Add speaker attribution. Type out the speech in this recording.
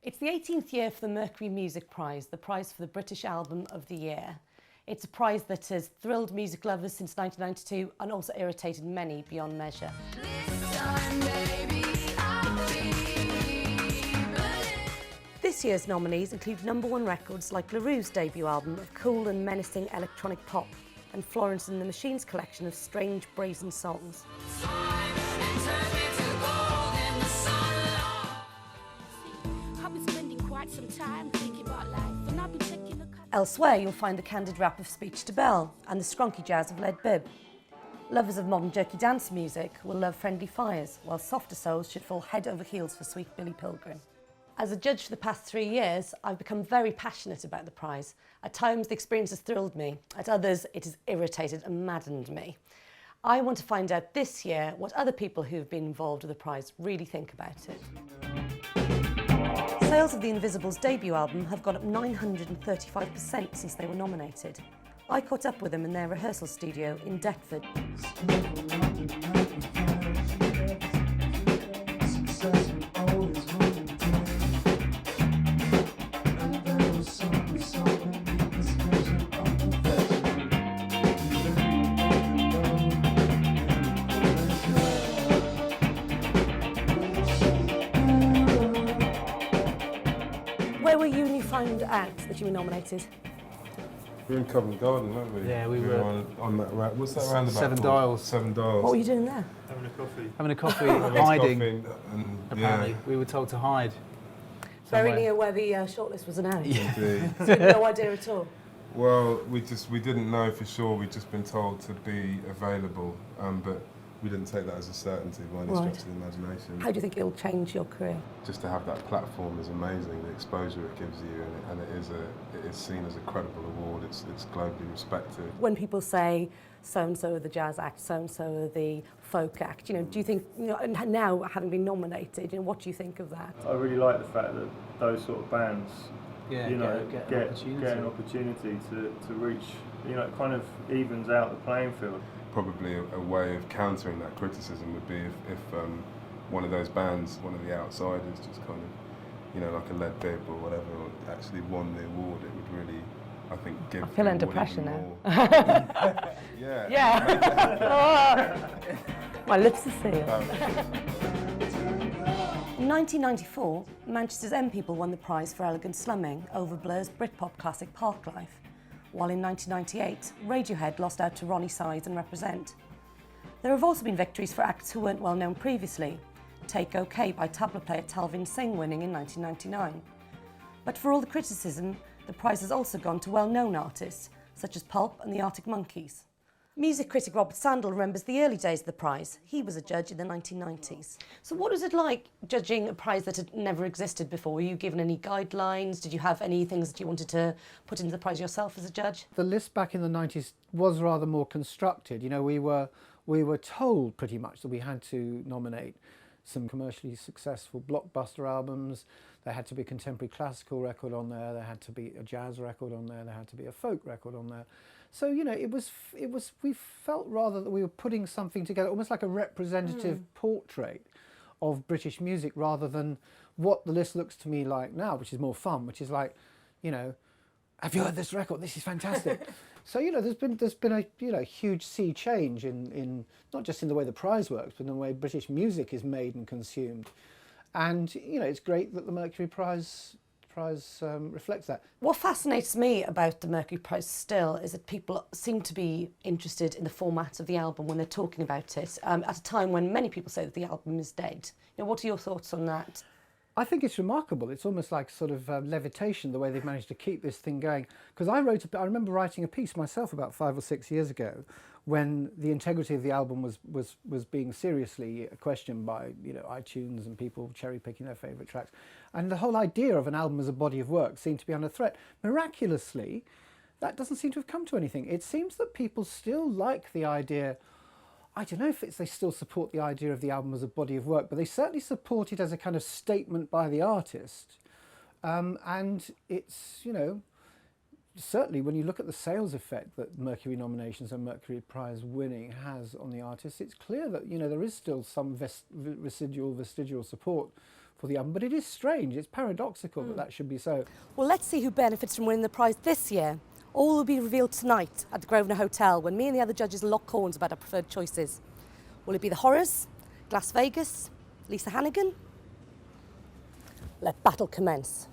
Speaker 1: It's the 18th year for the Mercury Music Prize, the prize for the British Album of the Year. It's a prize that has thrilled music lovers since 1992 and also irritated many beyond measure. This year's nominees include #1 records like LaRue's debut album of cool and menacing electronic pop and Florence and the Machine's collection of strange, brazen songs. Elsewhere, you'll find the candid rap of Speech to Bell and the scrunky jazz of Lead Bib. Lovers of modern jerky dance music will love Friendly Fires, while softer souls should fall head over heels for Sweet Billy Pilgrim. As a judge for the past 3 years, I've become very passionate about the prize. At times, the experience has thrilled me. At others, it has irritated and maddened me. I want to find out this year what other people who have been involved with the prize really think about it. Sales of The Invisible's debut album have gone up 935% since they were nominated. I caught up with them in their rehearsal studio in Deptford. Where were you when you found out that you were nominated?
Speaker 2: We were in Covent Garden, weren't we?
Speaker 3: Yeah, we were
Speaker 2: on that what's that roundabout?
Speaker 3: Seven
Speaker 2: called?
Speaker 3: Dials.
Speaker 2: Seven Dials.
Speaker 1: What were you doing there?
Speaker 3: Having a coffee, hiding.
Speaker 2: Coffee
Speaker 3: Apparently,
Speaker 2: yeah.
Speaker 3: we were told to hide.
Speaker 1: Very
Speaker 3: somewhere.
Speaker 1: near where the shortlist was announced.
Speaker 3: Yeah.
Speaker 2: Indeed.
Speaker 1: So you had no idea at all?
Speaker 2: Well, we didn't know for sure. We'd just been told to be available, but we didn't take that as a certainty by any stretch of the imagination.
Speaker 1: How do you think it'll change your career?
Speaker 2: Just to have that platform is amazing. The exposure it gives you, and it is seen as a credible award. It's globally respected.
Speaker 1: When people say so-and-so are the jazz act, so-and-so are the folk act, do you think, and now having been nominated, what do you think of that?
Speaker 4: I really like the fact that those sort of bands,
Speaker 3: Yeah,
Speaker 4: get an opportunity to reach, it kind of evens out the playing field.
Speaker 2: Probably a way of countering that criticism would be if one of those bands, one of the outsiders, just kind of, like a Lead Bib or whatever, actually won the award. It would really, I think, give.
Speaker 1: I feel under
Speaker 2: everyone
Speaker 1: pressure
Speaker 2: even
Speaker 1: now.
Speaker 2: more. Yeah.
Speaker 1: Yeah. My lips are sealed. In 1994, Manchester's M People won the prize for elegant slumming over Blur's Britpop classic Parklife, while in 1998, Radiohead lost out to Ronnie Size and Represent. There have also been victories for acts who weren't well known previously, Take OK by tabla player Talvin Singh winning in 1999. But for all the criticism, the prize has also gone to well-known artists, such as Pulp and the Arctic Monkeys. Music critic Robert Sandel remembers the early days of the prize. He was a judge in the 1990s. So what was it like judging a prize that had never existed before? Were you given any guidelines? Did you have any things that you wanted to put into the prize yourself as a judge?
Speaker 5: The list back in the 90s was rather more constructed. We were told pretty much that we had to nominate some commercially successful blockbuster albums. There had to be a contemporary classical record on there. There had to be a jazz record on there. There had to be a folk record on there. So, we felt rather that we were putting something together, almost like a representative portrait of British music, rather than what the list looks to me like now, which is more fun, which is like, have you heard this record? This is fantastic. So, there's been a huge sea change in not just in the way the prize works, but in the way British music is made and consumed. And, it's great that the Mercury Prize reflects that.
Speaker 1: What fascinates me about the Mercury Prize still is that people seem to be interested in the format of the album when they're talking about it, at a time when many people say that the album is dead. What are your thoughts on that?
Speaker 5: I think it's remarkable. It's almost like sort of levitation, the way they've managed to keep this thing going. Because I remember writing a piece myself about 5 or 6 years ago, when the integrity of the album was being seriously questioned by iTunes and people cherry picking their favourite tracks, and the whole idea of an album as a body of work seemed to be under threat. Miraculously, that doesn't seem to have come to anything. It seems that people still like the idea. I don't know if they still support the idea of the album as a body of work, but they certainly support it as a kind of statement by the artist. And it's, certainly when you look at the sales effect that Mercury nominations and Mercury Prize winning has on the artist, it's clear that, there is still some vestigial support for the album. But it is strange, it's paradoxical that that should be so.
Speaker 1: Well, let's see who benefits from winning the prize this year. All will be revealed tonight at the Grosvenor Hotel when me and the other judges lock horns about our preferred choices. Will it be the Horrors, Las Vegas, Lisa Hannigan? Let battle commence.